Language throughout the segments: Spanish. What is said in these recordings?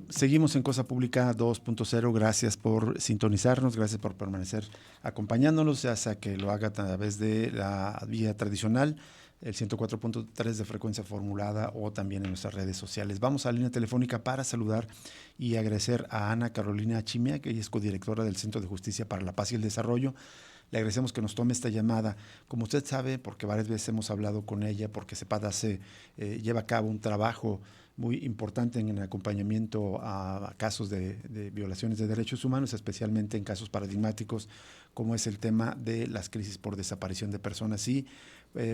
Seguimos en Cosa Pública 2.0. Gracias por sintonizarnos, gracias por permanecer acompañándonos, ya sea que lo haga a través de la vía tradicional, el 104.3 de frecuencia formulada o también en nuestras redes sociales. Vamos a la línea telefónica para saludar y agradecer a Ana Carolina Chimiak, que ella es codirectora del Centro de Justicia para la Paz y el Desarrollo. Le agradecemos que nos tome esta llamada. Como usted sabe, porque varias veces hemos hablado con ella, porque CEPAD lleva a cabo un trabajo muy importante en el acompañamiento a casos de violaciones de derechos humanos, especialmente en casos paradigmáticos como es el tema de las crisis por desaparición de personas. Y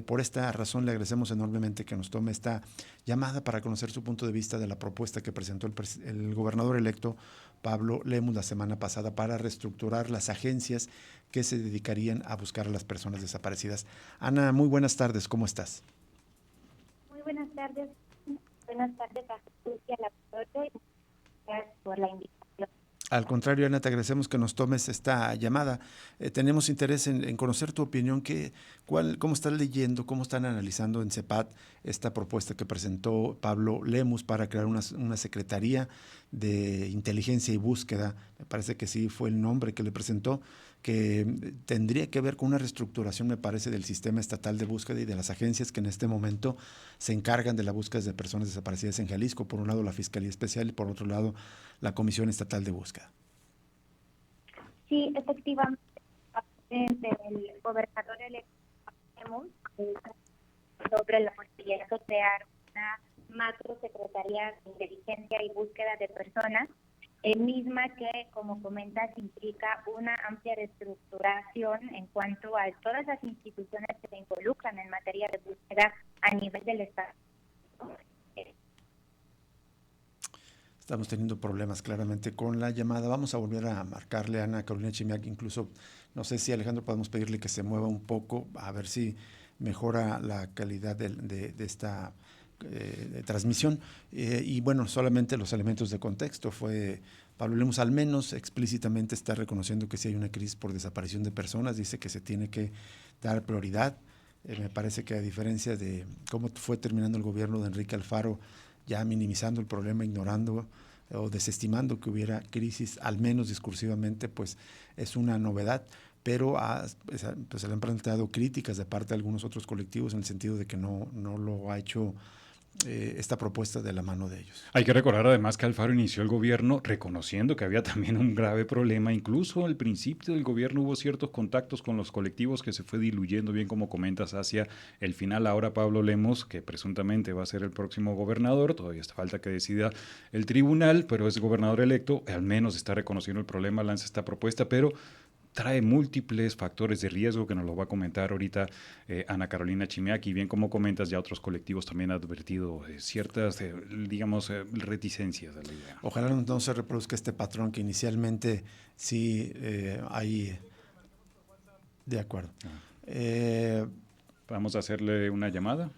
por esta razón le agradecemos enormemente que nos tome esta llamada para conocer su punto de vista de la propuesta que presentó el gobernador electo Pablo Lemus la semana pasada para reestructurar las agencias que se dedicarían a buscar a las personas desaparecidas. Ana, muy buenas tardes, ¿cómo estás? Muy buenas tardes. Buenas tardes a Jesús y a la doctora, y gracias por la invitación. Al contrario, Ana, te agradecemos que nos tomes esta llamada. Tenemos interés en conocer tu opinión. ¿Cómo estás leyendo, cómo están analizando en CEPAD esta propuesta que presentó Pablo Lemus para crear una secretaría de inteligencia y búsqueda? Me parece que sí fue el nombre que le presentó, que tendría que ver con una reestructuración, me parece, del sistema estatal de búsqueda y de las agencias que en este momento se encargan de la búsqueda de personas desaparecidas en Jalisco. Por un lado, la Fiscalía Especial y por otro lado, la Comisión Estatal de Búsqueda. Sí, efectivamente, el gobernador electo sobre la posibilidad de crear una macro secretaría de inteligencia y búsqueda de personas, misma que, como comentas, implica una amplia reestructuración en cuanto a todas las instituciones que se involucran en materia de búsqueda a nivel del Estado. Estamos teniendo problemas claramente con la llamada. Vamos a volver a marcarle a Ana Carolina Chimiak. Incluso, no sé si Alejandro podemos pedirle que se mueva un poco, a ver si mejora la calidad de esta transmisión. Y bueno, solamente los elementos de contexto. Pablo Lemus al menos explícitamente está reconociendo que si hay una crisis por desaparición de personas, dice que se tiene que dar prioridad. Me parece que a diferencia de cómo fue terminando el gobierno de Enrique Alfaro, ya minimizando el problema, ignorando o desestimando que hubiera crisis, al menos discursivamente, pues es una novedad, pero pues se le han planteado críticas de parte de algunos otros colectivos en el sentido de que no lo ha hecho esta propuesta de la mano de ellos. Hay que recordar además que Alfaro inició el gobierno reconociendo que había también un grave problema. Incluso al principio del gobierno hubo ciertos contactos con los colectivos que se fue diluyendo, bien como comentas, hacia el final. Ahora Pablo Lemus, que presuntamente va a ser el próximo gobernador, todavía está falta que decida el tribunal, pero es gobernador electo, al menos está reconociendo el problema, lanza esta propuesta, pero trae múltiples factores de riesgo que nos lo va a comentar ahorita Ana Carolina Chimiak, y bien como comentas, ya otros colectivos también han advertido ciertas, reticencias de la idea. Ojalá no se reproduzca este patrón que inicialmente sí hay. De acuerdo. Vamos a hacerle una llamada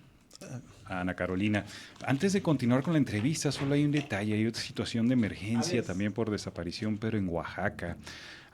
a Ana Carolina. Antes de continuar con la entrevista, solo hay un detalle, hay otra situación de emergencia también por desaparición, pero en Oaxaca.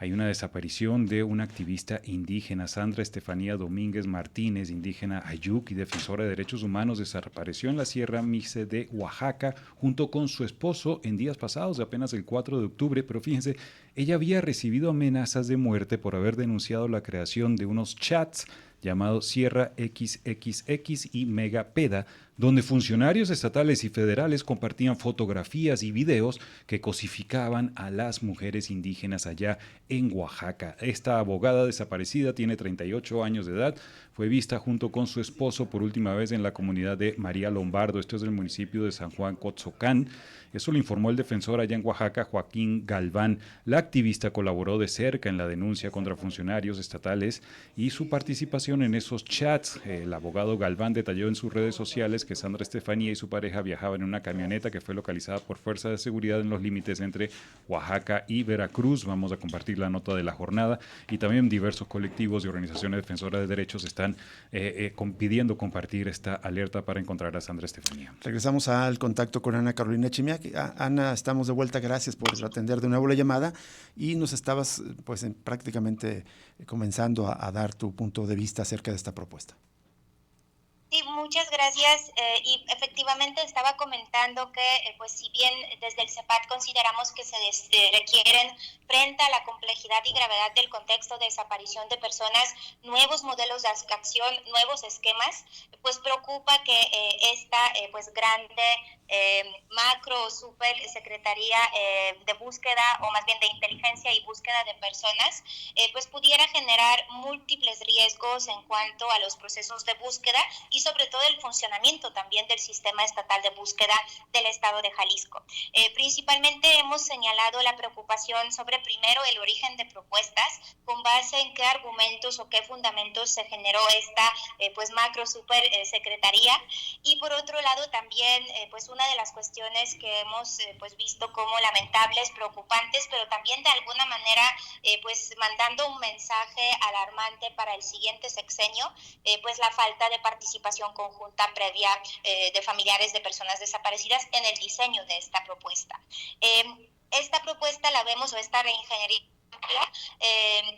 Hay una desaparición de una activista indígena, Sandra Estefanía Domínguez Martínez, indígena Ayuk y defensora de derechos humanos. Desapareció en la Sierra Mixe de Oaxaca junto con su esposo en días pasados, de apenas el 4 de octubre. Pero fíjense, ella había recibido amenazas de muerte por haber denunciado la creación de unos chats llamados Sierra XXX y Megapeda, donde funcionarios estatales y federales compartían fotografías y videos que cosificaban a las mujeres indígenas allá en Oaxaca. Esta abogada desaparecida tiene 38 años de edad, fue vista junto con su esposo por última vez en la comunidad de María Lombardo, esto es del municipio de San Juan Cotzocán. Eso lo informó el defensor allá en Oaxaca, Joaquín Galván. La activista colaboró de cerca en la denuncia contra funcionarios estatales y su participación en esos chats. El abogado Galván detalló en sus redes sociales que Sandra Estefanía y su pareja viajaban en una camioneta que fue localizada por fuerzas de seguridad en los límites entre Oaxaca y Veracruz. Vamos a compartir la nota de la jornada, y también diversos colectivos y organizaciones defensoras de derechos están pidiendo compartir esta alerta para encontrar a Sandra Estefanía. Regresamos al contacto con Ana Carolina Chimiak. Ana, estamos de vuelta, gracias por atender de nuevo la llamada, y nos estabas pues prácticamente comenzando a dar tu punto de vista acerca de esta propuesta. Sí, muchas gracias. Y efectivamente estaba comentando que, pues si bien desde el CEPAT consideramos que se requieren, frente a la complejidad y gravedad del contexto de desaparición de personas, nuevos modelos de acción, nuevos esquemas, pues preocupa que esta pues grande macro o super secretaría de búsqueda, o más bien de inteligencia y búsqueda de personas, pues pudiera generar múltiples riesgos en cuanto a los procesos de búsqueda y sobre todo el funcionamiento también del sistema estatal de búsqueda del estado de Jalisco. Principalmente hemos señalado la preocupación sobre, primero, el origen de propuestas, con base en qué argumentos o qué fundamentos se generó esta pues macro super secretaría, y por otro lado también pues una de las cuestiones que hemos pues visto como lamentables, preocupantes, pero también de alguna manera pues mandando un mensaje alarmante para el siguiente sexenio, pues la falta de participación conjunta previa de familiares de personas desaparecidas en el diseño de esta propuesta. Esta propuesta la vemos, o esta reingeniería,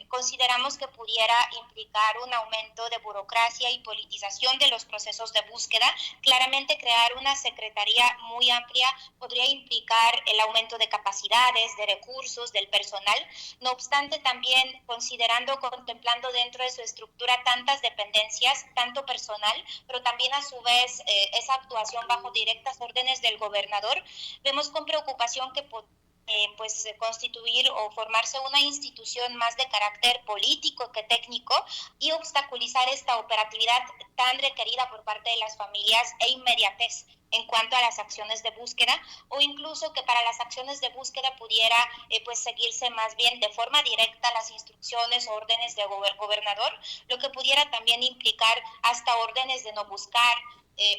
consideramos que pudiera implicar un aumento de burocracia y politización de los procesos de búsqueda. Claramente crear una secretaría muy amplia podría implicar el aumento de capacidades, de recursos, del personal. No obstante, también contemplando dentro de su estructura tantas dependencias, tanto personal, pero también a su vez esa actuación bajo directas órdenes del gobernador, vemos con preocupación que pues constituir o formarse una institución más de carácter político que técnico, y obstaculizar esta operatividad tan requerida por parte de las familias e inmediatez en cuanto a las acciones de búsqueda, o incluso que para las acciones de búsqueda pudiera pues seguirse más bien de forma directa las instrucciones o órdenes del gobernador, lo que pudiera también implicar hasta órdenes de no buscar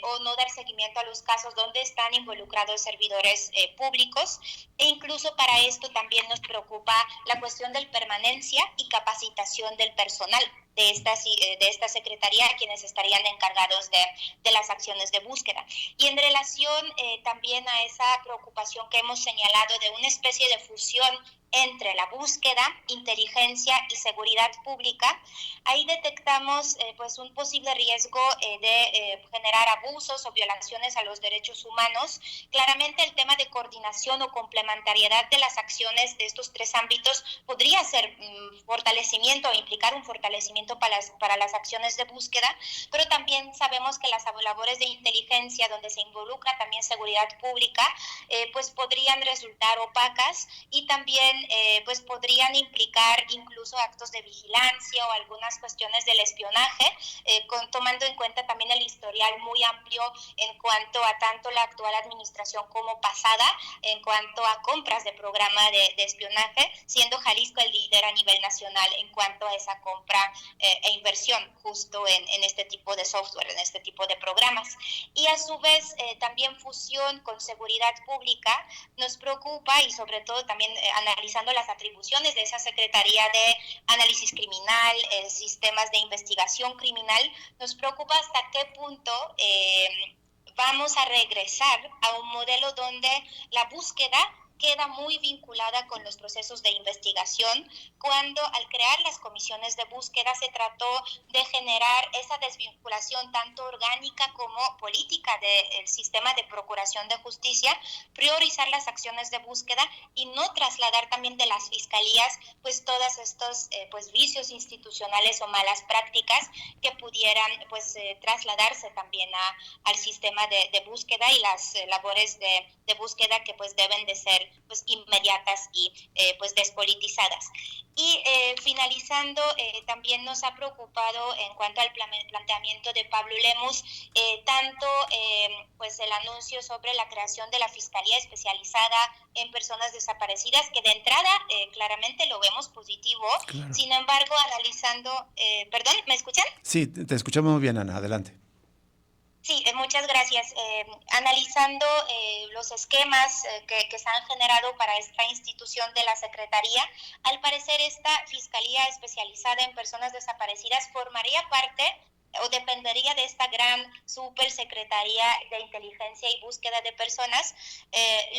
o no dar seguimiento a los casos donde están involucrados servidores públicos. E incluso para esto también nos preocupa la cuestión de permanencia y capacitación del personal de esta secretaría, quienes estarían encargados de las acciones de búsqueda. Y en relación también a esa preocupación que hemos señalado de una especie de fusión entre la búsqueda, inteligencia y seguridad pública, ahí detectamos pues un posible riesgo de generar abusos o violaciones a los derechos humanos. Claramente el tema de coordinación o complementariedad de las acciones de estos tres ámbitos podría ser fortalecimiento o implicar un fortalecimiento para las acciones de búsqueda, pero también sabemos que las labores de inteligencia, donde se involucra también seguridad pública, pues podrían resultar opacas, y también pues podrían implicar incluso actos de vigilancia o algunas cuestiones del espionaje, tomando en cuenta también el historial muy amplio en cuanto a tanto la actual administración como pasada, en cuanto a compras de programa de espionaje, siendo Jalisco el líder a nivel nacional en cuanto a esa compra e inversión justo en este tipo de software, en este tipo de programas. Y a su vez también fusión con seguridad pública nos preocupa, y sobre todo también analizando las atribuciones de esa Secretaría de Análisis Criminal, sistemas de investigación criminal, nos preocupa hasta qué punto vamos a regresar a un modelo donde la búsqueda queda muy vinculada con los procesos de investigación, cuando al crear las comisiones de búsqueda se trató de generar esa desvinculación tanto orgánica como política del sistema de procuración de justicia, priorizar las acciones de búsqueda y no trasladar también de las fiscalías pues todos estos pues vicios institucionales o malas prácticas que pudieran pues trasladarse también al sistema de búsqueda, y las labores de búsqueda que pues deben de ser pues inmediatas y pues despolitizadas. Y finalizando, también nos ha preocupado en cuanto al planteamiento de Pablo Lemus, tanto pues el anuncio sobre la creación de la Fiscalía Especializada en Personas Desaparecidas, que de entrada claramente lo vemos positivo. Claro. Sin embargo, analizando, perdón, ¿me escuchan? Sí, te escuchamos muy bien, Ana, adelante. Sí, muchas gracias. Analizando los esquemas que se han generado para esta institución de la Secretaría, al parecer esta Fiscalía Especializada en Personas Desaparecidas formaría parte o dependería de esta gran supersecretaría de inteligencia y búsqueda de personas,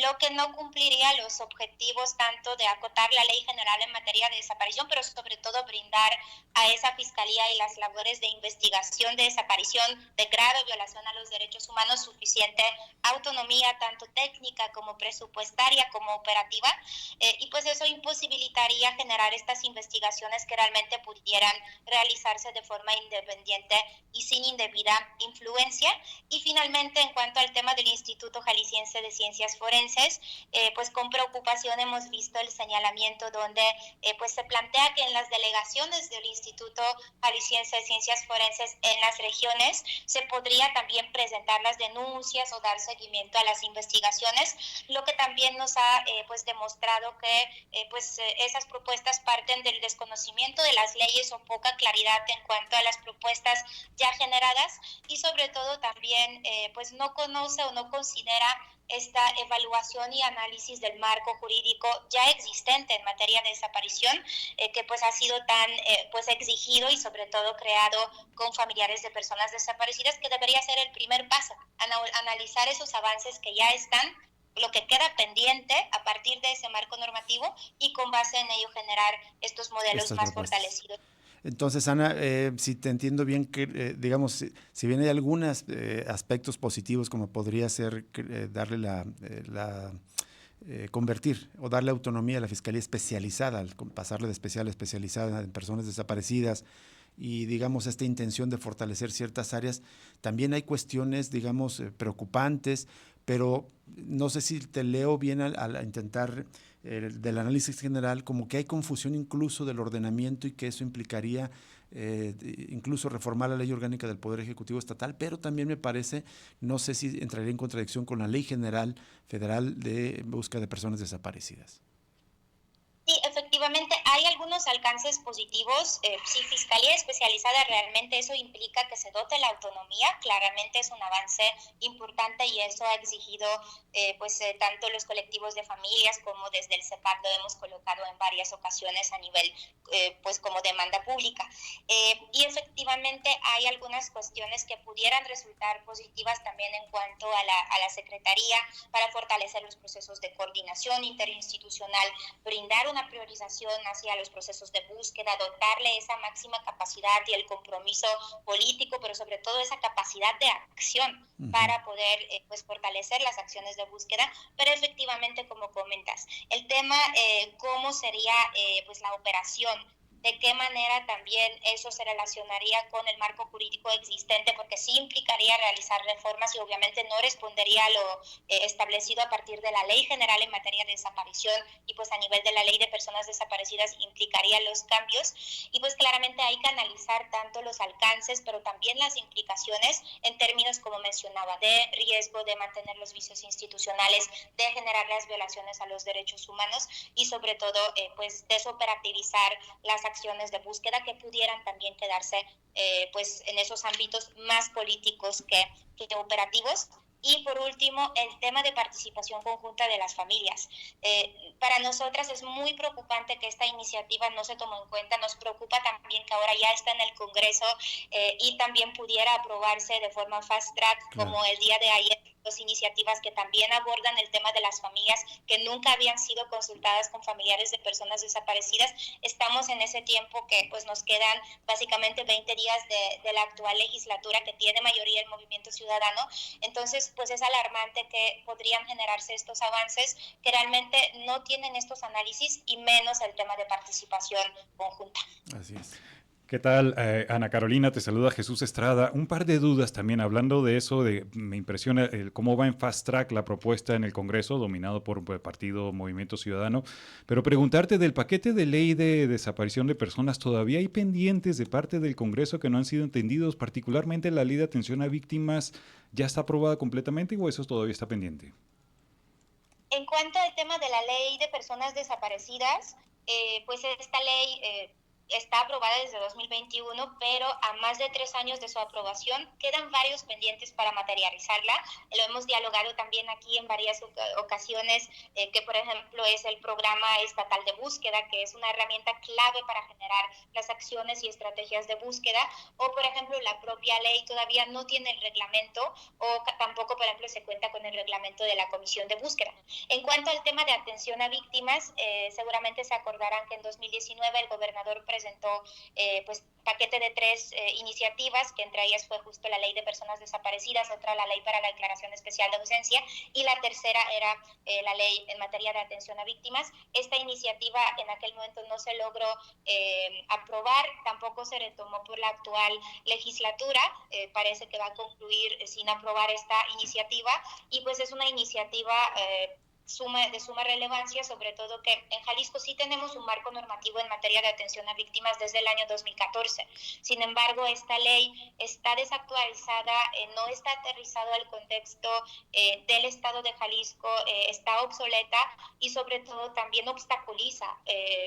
lo que no cumpliría los objetivos tanto de acotar la ley general en materia de desaparición, pero sobre todo brindar a esa fiscalía y las labores de investigación de desaparición de grave violación a los derechos humanos suficiente autonomía, tanto técnica como presupuestaria como operativa, y pues eso imposibilitaría generar estas investigaciones que realmente pudieran realizarse de forma independiente y sin indebida influencia. Y finalmente, en cuanto al tema del Instituto Jalisciense de Ciencias Forenses, pues con preocupación hemos visto el señalamiento donde pues se plantea que en las delegaciones del Instituto Jalisciense de Ciencias Forenses en las regiones se podría también presentar las denuncias o dar seguimiento a las investigaciones, lo que también nos ha pues demostrado que esas propuestas parten del desconocimiento de las leyes o poca claridad en cuanto a las propuestas ya generadas, y sobre todo también pues no conoce o no considera esta evaluación y análisis del marco jurídico ya existente en materia de desaparición, que pues ha sido tan pues exigido y sobre todo creado con familiares de personas desaparecidas, que debería ser el primer paso, analizar esos avances que ya están, lo que queda pendiente a partir de ese marco normativo y con base en ello generar estos modelos Estas más propuestas. fortalecidos. Entonces, Ana, si te entiendo bien, que digamos, si bien hay algunos aspectos positivos, como podría ser darle convertir o darle autonomía a la Fiscalía Especializada, al pasarle de especial a especializada en personas desaparecidas, y digamos esta intención de fortalecer ciertas áreas, también hay cuestiones, digamos, preocupantes, pero no sé si te leo bien al intentar del análisis general, como que hay confusión incluso del ordenamiento y que eso implicaría incluso reformar la ley orgánica del Poder Ejecutivo Estatal, pero también me parece, no sé si entraría en contradicción con la Ley General Federal de Búsqueda de Personas Desaparecidas. Sí, efectivamente hay algunos alcances positivos. Sí, Fiscalía Especializada realmente eso implica que se dote la autonomía, claramente es un avance importante y eso ha exigido tanto los colectivos de familias como desde el CEPAC lo hemos colocado en varias ocasiones a nivel pues como demanda pública. Y efectivamente hay algunas cuestiones que pudieran resultar positivas también en cuanto a la Secretaría para fortalecer los procesos de coordinación interinstitucional, brindar una priorización hacia los procesos de búsqueda, dotarle esa máxima capacidad y el compromiso político, pero sobre todo esa capacidad de acción para poder fortalecer las acciones de búsqueda. Pero efectivamente, como comentas, el tema cómo sería la operación, de qué manera también eso se relacionaría con el marco jurídico existente, porque sí implicaría realizar reformas y obviamente no respondería a lo establecido a partir de la Ley General en materia de desaparición, y pues a nivel de la Ley de Personas Desaparecidas implicaría los cambios, y pues claramente hay que analizar tanto los alcances, pero también las implicaciones en términos, como mencionaba, de riesgo de mantener los vicios institucionales, de generar las violaciones a los derechos humanos y sobre todo desoperativizar las acciones de búsqueda que pudieran también quedarse en esos ámbitos más políticos que operativos. Y por último, el tema de participación conjunta de las familias. Para nosotras es muy preocupante que esta iniciativa no se tomó en cuenta. Nos preocupa también que ahora ya está en el Congreso y también pudiera aprobarse de forma fast track, como el día de ayer, dos iniciativas que también abordan el tema de las familias que nunca habían sido consultadas con familiares de personas desaparecidas. Estamos en ese tiempo que pues nos quedan básicamente 20 días de la actual legislatura que tiene mayoría el Movimiento Ciudadano. Entonces pues es alarmante que podrían generarse estos avances que realmente no tienen estos análisis y menos el tema de participación conjunta. Así es. ¿Qué tal, Ana Carolina? Te saluda Jesús Estrada. Un par de dudas también, hablando de eso, me impresiona cómo va en fast track la propuesta en el Congreso, dominado por el partido Movimiento Ciudadano, pero preguntarte del paquete de ley de desaparición de personas, ¿todavía hay pendientes de parte del Congreso que no han sido entendidos? Particularmente la ley de atención a víctimas, ¿ya está aprobada completamente o eso todavía está pendiente? En cuanto al tema de la ley de personas desaparecidas, pues esta ley está aprobada desde 2021, pero a más de 3 años de su aprobación quedan varios pendientes para materializarla. Lo hemos dialogado también aquí en varias ocasiones, que por ejemplo es el programa estatal de búsqueda, que es una herramienta clave para generar las acciones y estrategias de búsqueda, o por ejemplo la propia ley todavía no tiene el reglamento, o tampoco por ejemplo se cuenta con el reglamento de la comisión de búsqueda. En cuanto al tema de atención a víctimas, seguramente se acordarán que en 2019 el gobernador presentó pues paquete de 3 iniciativas, que entre ellas fue justo la ley de personas desaparecidas, otra la ley para la declaración especial de ausencia y la tercera era la ley en materia de atención a víctimas. Esta iniciativa en aquel momento no se logró aprobar, tampoco se retomó por la actual legislatura, parece que va a concluir sin aprobar esta iniciativa y pues es una iniciativa de suma relevancia, sobre todo que en Jalisco sí tenemos un marco normativo en materia de atención a víctimas desde el año 2014. Sin embargo, esta ley está desactualizada, no está aterrizado al contexto del estado de Jalisco, está obsoleta y sobre todo también obstaculiza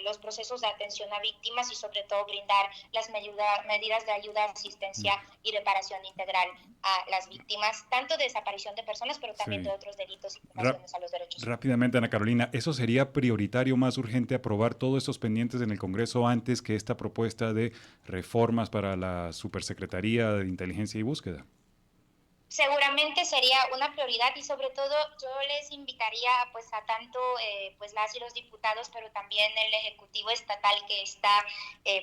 los procesos de atención a víctimas y sobre todo brindar las medidas de ayuda, asistencia y reparación integral a las víctimas, tanto de desaparición de personas, pero también de otros delitos y violaciones a los derechos humanos. Rápidamente, Ana Carolina, ¿eso sería prioritario, más urgente, aprobar todos estos pendientes en el Congreso antes que esta propuesta de reformas para la Supersecretaría de Inteligencia y Búsqueda? Seguramente sería una prioridad y sobre todo yo les invitaría pues a tanto pues las y los diputados, pero también el Ejecutivo Estatal que está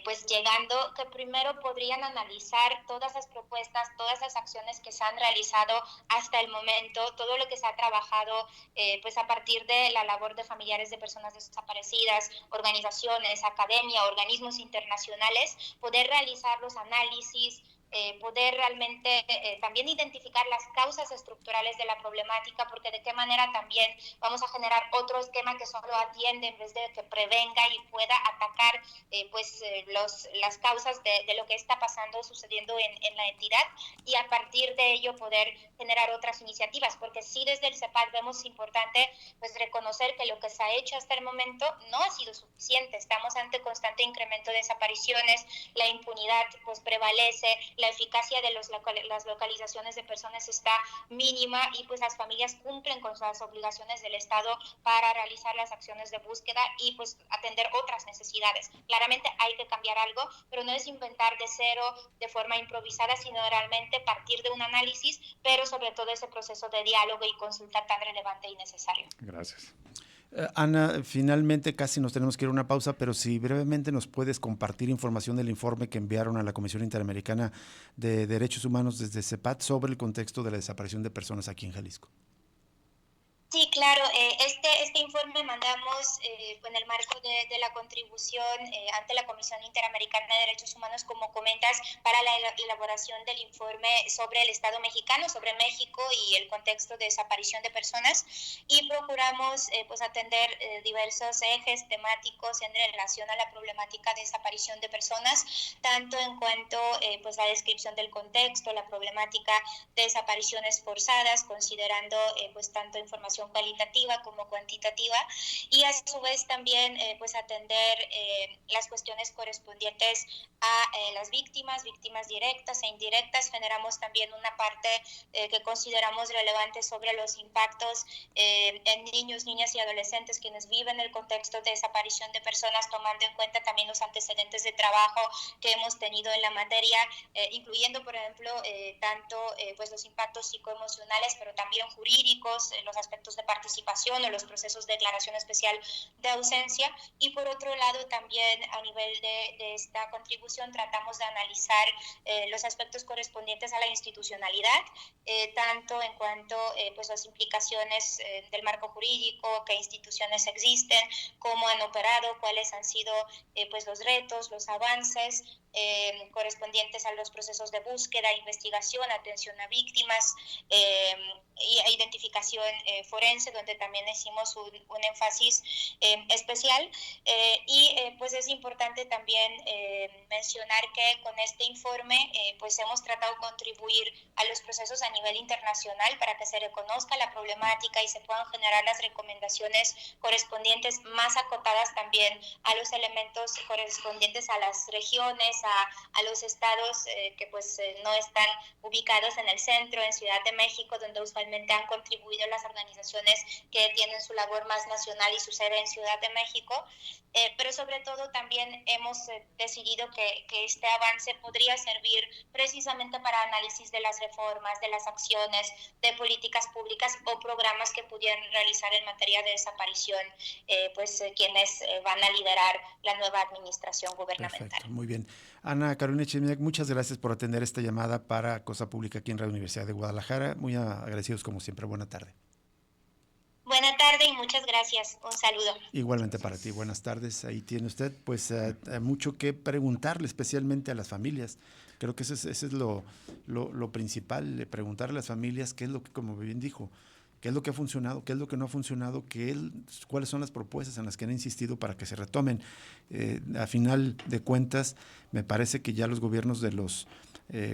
pues llegando, que primero podrían analizar todas las propuestas, todas las acciones que se han realizado hasta el momento, todo lo que se ha trabajado pues a partir de la labor de familiares de personas desaparecidas, organizaciones, academia, organismos internacionales, poder realizar los análisis, poder realmente también identificar las causas estructurales de la problemática, porque de qué manera también vamos a generar otro esquema que solo atiende en vez de que prevenga y pueda atacar las causas de lo que está pasando, sucediendo en la entidad y a partir de ello poder generar otras iniciativas, porque sí desde el CEPAC vemos importante pues reconocer que lo que se ha hecho hasta el momento no ha sido suficiente, estamos ante constante incremento de desapariciones, la impunidad pues prevalece, la eficacia de las localizaciones de personas está mínima y pues las familias cumplen con las obligaciones del Estado para realizar las acciones de búsqueda y pues atender otras necesidades. Claramente hay que cambiar algo, pero no es inventar de cero de forma improvisada, sino realmente partir de un análisis, pero sobre todo ese proceso de diálogo y consulta tan relevante y necesario. Gracias. Ana, finalmente casi nos tenemos que ir a una pausa, pero si brevemente nos puedes compartir información del informe que enviaron a la Comisión Interamericana de Derechos Humanos desde CEPAT sobre el contexto de la desaparición de personas aquí en Jalisco. Sí, claro. Este informe mandamos en el marco de la contribución ante la Comisión Interamericana de Derechos Humanos, como comentas, para la elaboración del informe sobre el Estado mexicano, sobre México y el contexto de desaparición de personas. Y procuramos pues atender diversos ejes temáticos en relación a la problemática de desaparición de personas, tanto en cuanto pues la descripción del contexto, la problemática de desapariciones forzadas, considerando pues tanto información cualitativa como cuantitativa y a su vez también pues atender las cuestiones correspondientes a las víctimas directas e indirectas. Generamos también una parte que consideramos relevante sobre los impactos en niños, niñas y adolescentes quienes viven el contexto de desaparición de personas, tomando en cuenta también los antecedentes de trabajo que hemos tenido en la materia, incluyendo por ejemplo tanto pues los impactos psicoemocionales, pero también jurídicos, los aspectos de participación o los procesos de declaración especial de ausencia. Y por otro lado también a nivel de esta contribución tratamos de analizar los aspectos correspondientes a la institucionalidad, tanto en cuanto pues las implicaciones del marco jurídico, qué instituciones existen, cómo han operado, cuáles han sido pues los retos, los avances correspondientes a los procesos de búsqueda, investigación, atención a víctimas y identificación forense. forense, donde también hicimos un énfasis especial. Pues es importante también mencionar que con este informe pues hemos tratado de contribuir a los procesos a nivel internacional para que se reconozca la problemática y se puedan generar las recomendaciones correspondientes, más acotadas también a los elementos correspondientes a las regiones, a los estados que pues no están ubicados en el centro, en Ciudad de México, donde usualmente han contribuido las organizaciones que tienen su labor más nacional y su sede en Ciudad de México, pero sobre todo también hemos decidido que este avance podría servir precisamente para análisis de las reformas, de las acciones, de políticas públicas o programas que pudieran realizar en materia de desaparición, quienes van a liderar la nueva administración gubernamental. Perfecto, muy bien. Ana Carolina Echenique, muchas gracias por atender esta llamada para Cosa Pública aquí en Radio Universidad de Guadalajara. Muy agradecidos como siempre. Buena tarde. Buena tarde y muchas gracias. Un saludo. Igualmente para ti. Buenas tardes. Ahí tiene usted pues mucho que preguntarle, especialmente a las familias. Creo que ese es lo principal, preguntarle a las familias qué es lo que, como bien dijo, qué es lo que ha funcionado, qué es lo que no ha funcionado, cuáles son las propuestas en las que han insistido para que se retomen. A final de cuentas, me parece que ya los gobiernos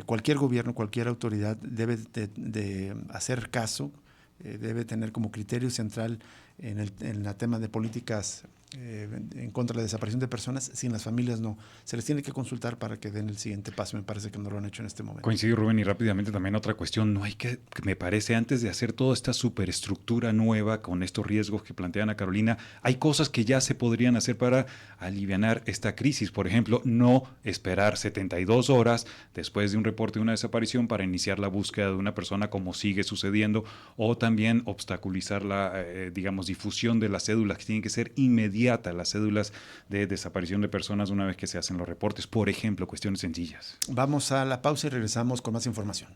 cualquier gobierno, cualquier autoridad debe de hacer caso, debe tener como criterio central en el tema de políticas en contra de la desaparición de personas. Sin las familias no. Se les tiene que consultar para que den el siguiente paso. Me parece que no lo han hecho en este momento. Coincido, Rubén, y rápidamente también otra cuestión. No hay que, me parece, antes de hacer toda esta superestructura nueva con estos riesgos que plantea Ana Carolina, hay cosas que ya se podrían hacer para alivianar esta crisis. Por ejemplo, no esperar 72 horas después de un reporte de una desaparición para iniciar la búsqueda de una persona, como sigue sucediendo, o también obstaculizar la, difusión de las cédulas, que tienen que ser inmediatas, las cédulas de desaparición de personas una vez que se hacen los reportes. Por ejemplo, cuestiones sencillas. Vamos a la pausa y regresamos con más información.